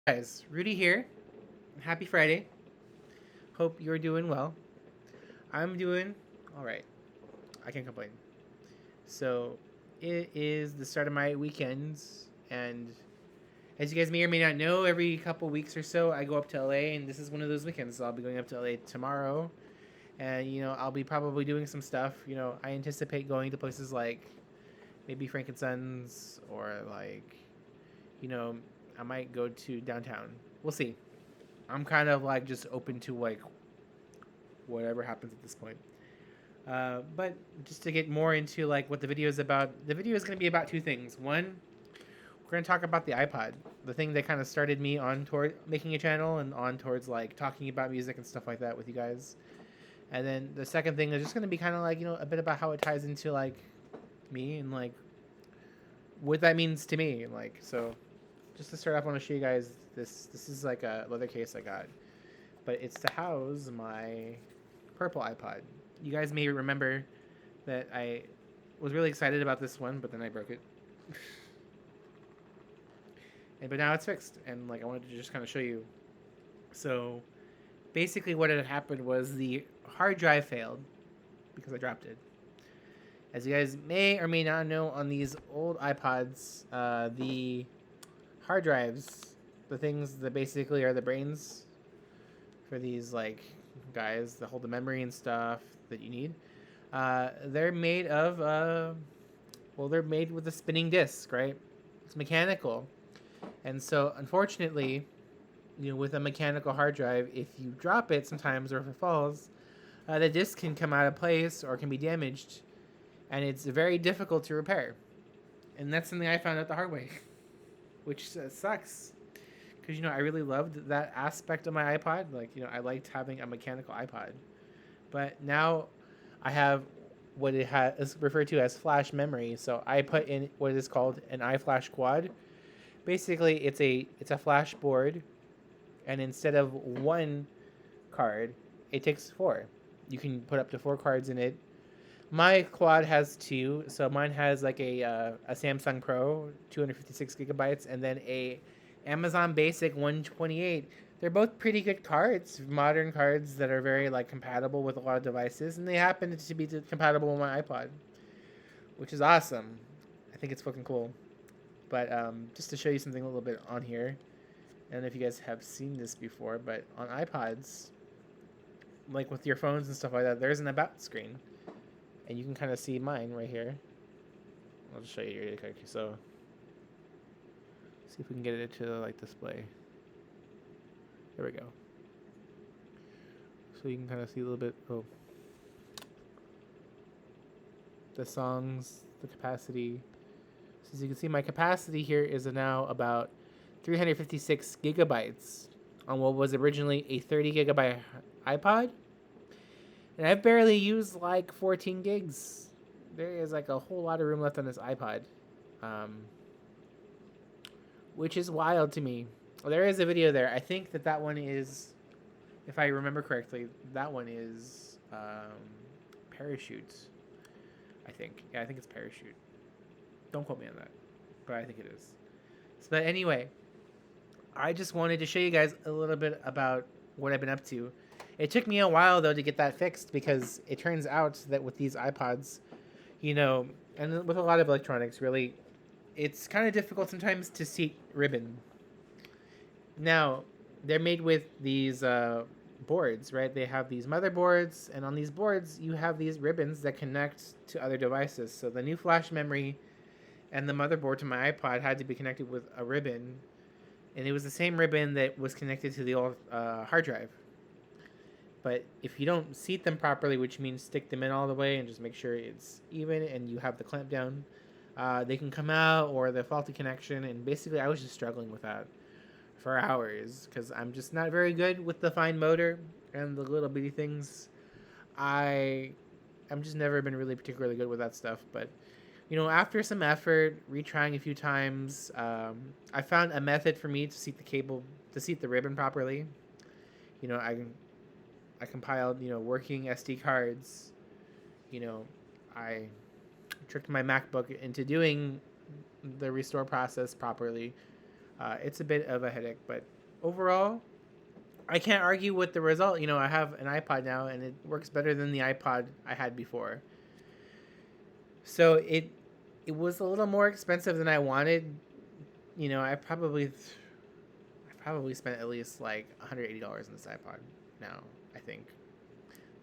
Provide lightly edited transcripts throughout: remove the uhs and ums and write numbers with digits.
Guys, Rudy here. Happy Friday. Hope you're doing well. I'm doing all right. I can't complain. So, it is the start of my weekends, and as you guys may or may not know, every couple weeks or so, I go up to LA, and this is one of those weekends. So I'll be going up to LA tomorrow, and I'll be probably doing some stuff. I anticipate going to places like maybe Frankensons or you know, I might go to downtown. We'll see. I'm kind of like just open to like whatever happens at this point. But just to get more into like what the video is about, the video is going to be about two things. One, we're going to talk about the iPod, the thing that kind of started me on toward making a channel and on towards like talking about music and stuff like that with you guys. And then the second thing is just going to be kind of like a bit about how it ties into like me and like what that means to me. Like so, just to start off, I want to show you guys this. This is like a leather case I got, but it's to house my purple iPod. You guys may remember that I was really excited about this one, but then I broke it. But now it's fixed, and like I wanted to just kind of show you. So basically, what had happened was the hard drive failed because I dropped it. As you guys may or may not know, on these old iPods, the hard drives, the things that basically are the brains for these like guys that hold the memory and stuff that you need. They're made of they're made with a spinning disc, right? It's mechanical, and so unfortunately, with a mechanical hard drive, if you drop it sometimes or if it falls, the disc can come out of place or can be damaged, and it's very difficult to repair. And that's something I found out the hard way, which sucks because I really loved that aspect of my iPod. Like I liked having a mechanical iPod, but now I have what it is referred to as flash memory. So I put in what is called an iFlash quad. Basically, it's a flash board, and instead of one card, it takes four. You can put up to four cards in it. My quad has two, so mine has like a Samsung Pro, 256 gigabytes, and then a Amazon Basic 128. They're both pretty good cards, modern cards that are very like compatible with a lot of devices, and they happen to be compatible with my iPod, which is awesome. I think it's fucking cool. But just to show you something a little bit on here, I don't know if you guys have seen this before, but on iPods, like with your phones and stuff like that, there's an about screen, and you can kind of see mine right here. I'll just show you here. Okay, so see if we can get it to like display. There we go. So you can kind of see a little bit. Oh, the songs, the capacity. So as you can see, my capacity here is now about 356 gigabytes on what was originally a 30 gigabyte iPod. And I've barely used like 14 gigs. There is like a whole lot of room left on this iPod, which is wild to me. Well, there is a video there. I think that one is, if I remember correctly, that one is Parachute. I think. Yeah, I think it's Parachute. Don't quote me on that, but I think it is. So, but anyway, I just wanted to show you guys a little bit about what I've been up to. It took me a while though to get that fixed because it turns out that with these iPods, and with a lot of electronics, really, it's kind of difficult sometimes to seat ribbon. Now, they're made with these boards, right? They have these motherboards, and on these boards, you have these ribbons that connect to other devices. So the new flash memory and the motherboard to my iPod had to be connected with a ribbon, and it was the same ribbon that was connected to the old hard drive. But if you don't seat them properly, which means stick them in all the way and just make sure it's even and you have the clamp down, they can come out or the faulty connection. And basically, I was just struggling with that for hours because I'm just not very good with the fine motor and the little bitty things. I'm just never been really particularly good with that stuff. But after some effort, retrying a few times, I found a method for me to seat the ribbon properly. I compiled, working SD cards. I tricked my MacBook into doing the restore process properly. It's a bit of a headache, but overall, I can't argue with the result. I have an iPod now, and it works better than the iPod I had before. So it was a little more expensive than I wanted. I probably spent at least like $180 on this iPod now. I think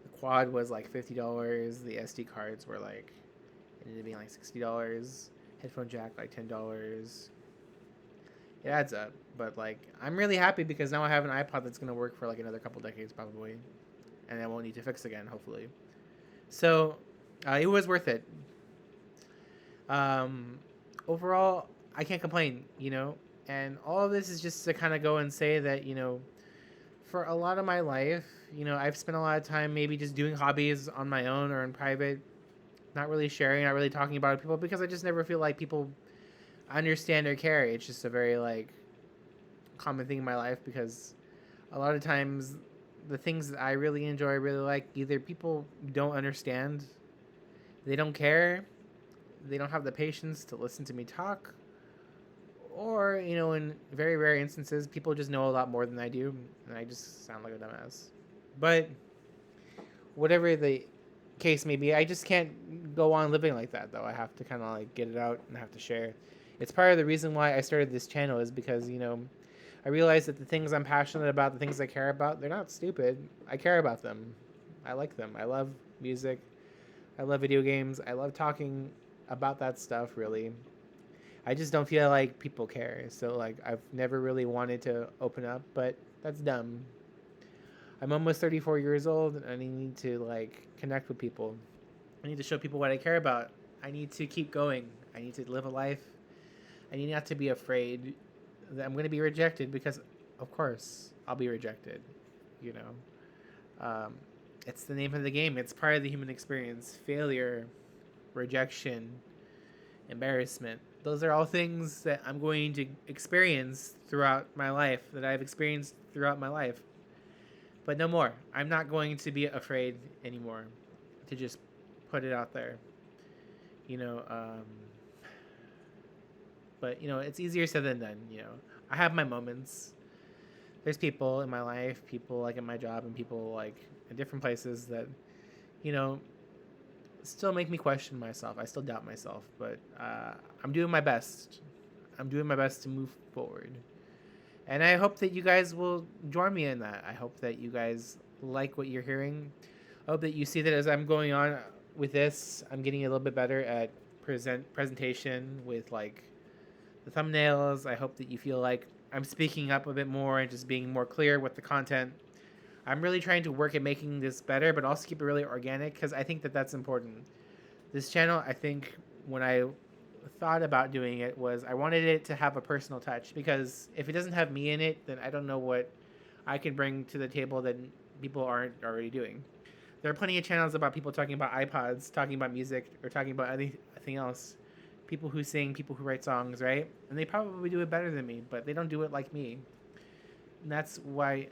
the quad was like $50. The SD cards were like it ended up being like $60. Headphone jack like $10. It adds up, but like I'm really happy because now I have an iPod that's gonna work for like another couple decades probably, and I won't need to fix again hopefully. So it was worth it. Um, Overall, I can't complain. And all of this is just to kind of go and say that for a lot of my life, I've spent a lot of time maybe just doing hobbies on my own or in private, not really sharing, not really talking about it with people because I just never feel like people understand or care. It's just a very like common thing in my life because a lot of times the things that I really enjoy, really like, either people don't understand, they don't care, they don't have the patience to listen to me talk, or in very rare instances, people just know a lot more than I do, and I just sound like a dumbass. But whatever the case may be, I just can't go on living like that. Though I have to kind of like get it out and I have to share. It's part of the reason why I started this channel is because I realize that the things I'm passionate about, the things I care about, they're not stupid. I care about them. I like them. I love music. I love video games. I love talking about that stuff, really. I just don't feel like people care. So, like, I've never really wanted to open up, but that's dumb. I'm almost 34 years old, and I need to, like, connect with people. I need to show people what I care about. I need to keep going. I need to live a life. I need not to be afraid that I'm going to be rejected because, of course, I'll be rejected. You know, it's the name of the game. It's part of the human experience. Failure, rejection, embarrassment. Those are all things that I'm going to experience throughout my life, that I've experienced throughout my life. But no more. I'm not going to be afraid anymore to just put it out there. You know, but it's easier said than done. I have my moments. There's people in my life, people like in my job, and people like in different places that you know still make me question myself. I still doubt myself, but I'm doing my best. I'm doing my best to move forward, and I hope that you guys will join me in that. I hope that you guys like what you're hearing. I hope that you see that as I'm going on with this, I'm getting a little bit better at presentation with like the thumbnails. I hope that you feel like I'm speaking up a bit more and just being more clear with the content. I'm really trying to work at making this better, but also keep it really organic because I think that that's important. This channel, I think, when I thought about doing it, was I wanted it to have a personal touch because if it doesn't have me in it, then I don't know what I can bring to the table that people aren't already doing. There are plenty of channels about people talking about iPods, talking about music, or talking about anything else. People who sing, people who write songs, right? And they probably do it better than me, but they don't do it like me. And that's why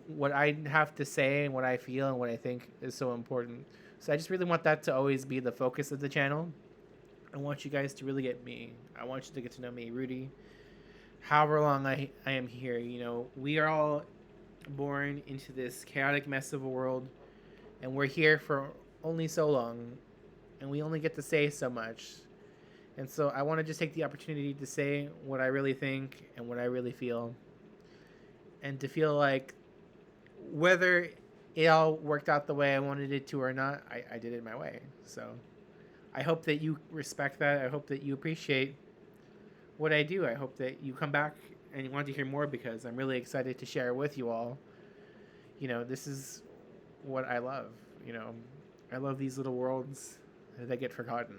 what I have to say and what I feel and what I think is so important. So I just really want that to always be the focus of the channel. I want you guys to really get me. I want you to get to know me, Rudy. However long I am here, we are all born into this chaotic mess of a world, and we're here for only so long, and we only get to say so much. And so I want to just take the opportunity to say what I really think and what I really feel, and to feel like whether it all worked out the way I wanted it to or not, I did it my way. So I hope that you respect that. I hope that you appreciate what I do. I hope that you come back and you want to hear more because I'm really excited to share with you all. This is what I love. I love these little worlds that get forgotten.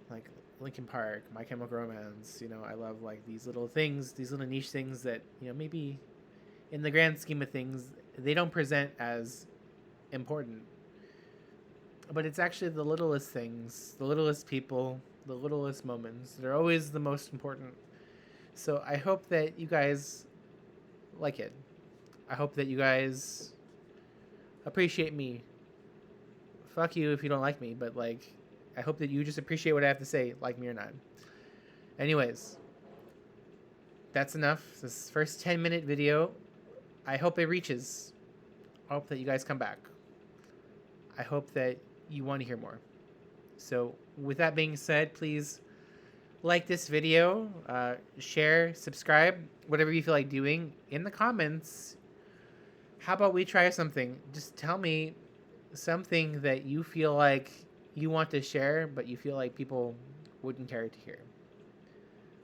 Like Linkin Park, My Chemical Romance. I love like these little things, these little niche things that maybe in the grand scheme of things they don't present as important. But it's actually the littlest things, the littlest people, the littlest moments. They're always the most important. So I hope that you guys like it. I hope that you guys appreciate me. Fuck you if you don't like me, but like I hope that you just appreciate what I have to say, like me or not. Anyways, that's enough. This first 10-minute video. I hope it reaches. I hope that you guys come back. I hope that you want to hear more. So, with that being said, please like this video, share, subscribe, whatever you feel like doing. In the comments, how about we try something? Just tell me something that you feel like you want to share, but you feel like people wouldn't care to hear.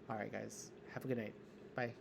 All right, guys. Have a good night. Bye.